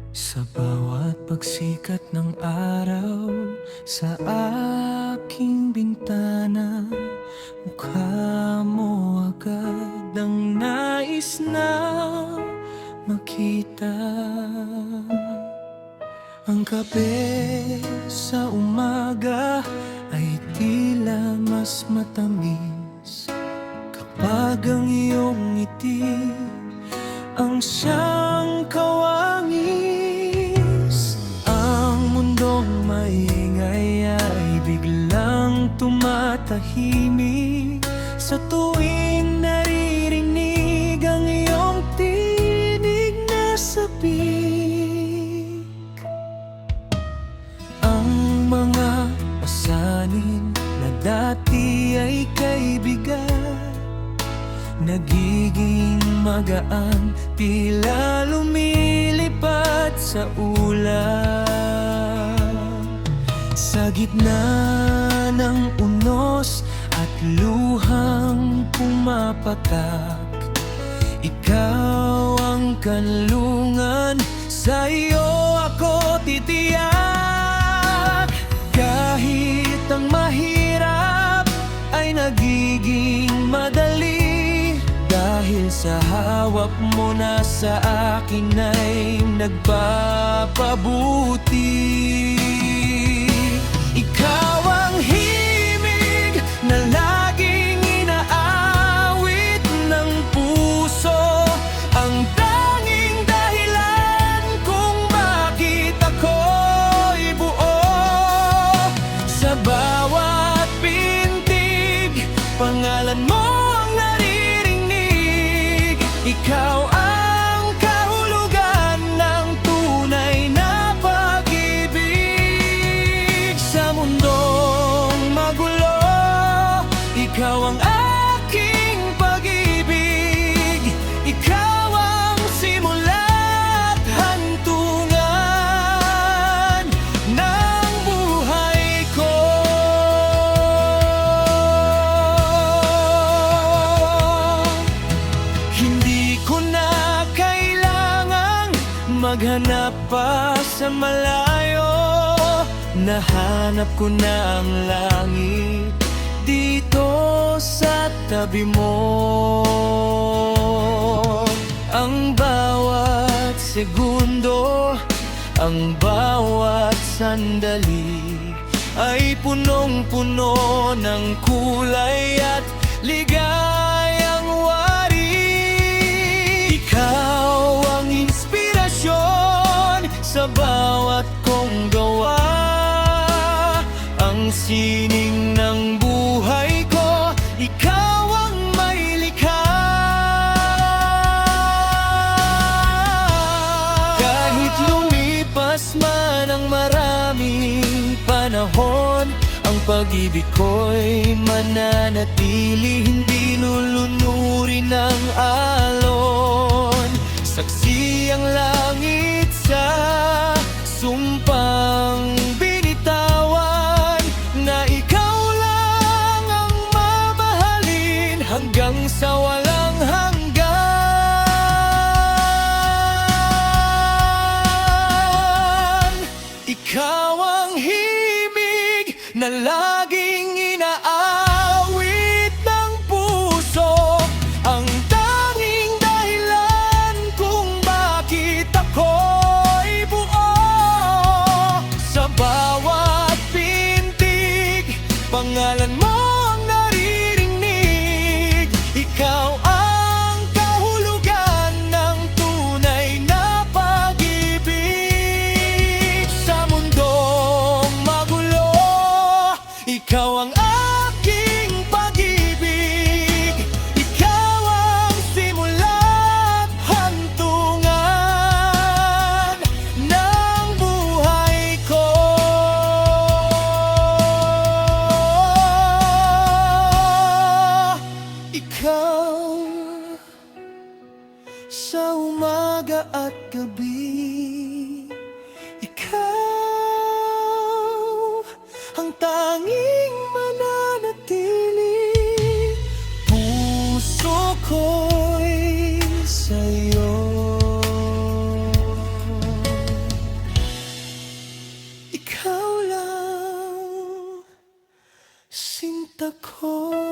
Sa bawat pagsikat ng araw sa aking bintana, mukha mo agad ang nais na makita. Ang kape sa umaga ay tila mas matamis kapag ang iyong ngiti ang siyang kawangis. Ang mundong maingay ay biglang tumatahimik sa tuwing naririnig ang iyong tinig na sabik. Ang mga pasanin na dati ay kaibigan nagiging magaan, tila lumilipad sa ulap. Sa gitna ng unos at luhang pumapatak, ikaw ang kanlungan, sa iyo ako titiyak. Kahit ang mahirap ay nagiging madali, dahil sa hawak mo na sa akin ay nagpapabuti. Ikaw ang himig na laging inaawit ng puso, ang tanging dahilan kung bakit ako'y buo. Sa bawat pintig, pangalan mo ang naririnig. Ikaw ang kahulugan ng tunay na pag-ibig. Sa mundong magulo, ikaw ang aking pag-ibig. Ikaw ang simula't hantungan ng buhay ko. Hindi ko na kailangang maghanap pa sa malayo, nahanap ko na ang langit dito sa tabi mo. Ang bawat segundo, ang bawat sandali ay punong-puno ng kulay at ligayang wari. Ikaw ang inspirasyon sa bawat kong gawa, ang sining ng buhay ko. Ikaw ang may likha. Kahit lumipas man ang maraming panahon, ang pag-ibig ko'y mananatili, hindi lulunurin ng alon. Saksi ang langit sa sumpang binitawan, na ikaw lang ang mamahalin hanggang sa walang hanggan. Ikaw ang himig na laging inaawit ng puso, ang tanging dahilan kung bakit ako'y buo. Sa bawat pintig, pangalan mo ang naririnig. Ikaw ang kahulugan ng tunay na pag-ibig. Sa mundong magulo, ikaw ang aking pag-ibig. Ikaw ang simula't hantungan ng buhay ko. Ikaw sa umaga at gabi, ikaw ang tanging mananatili. Puso ko'y sa'yo. ko.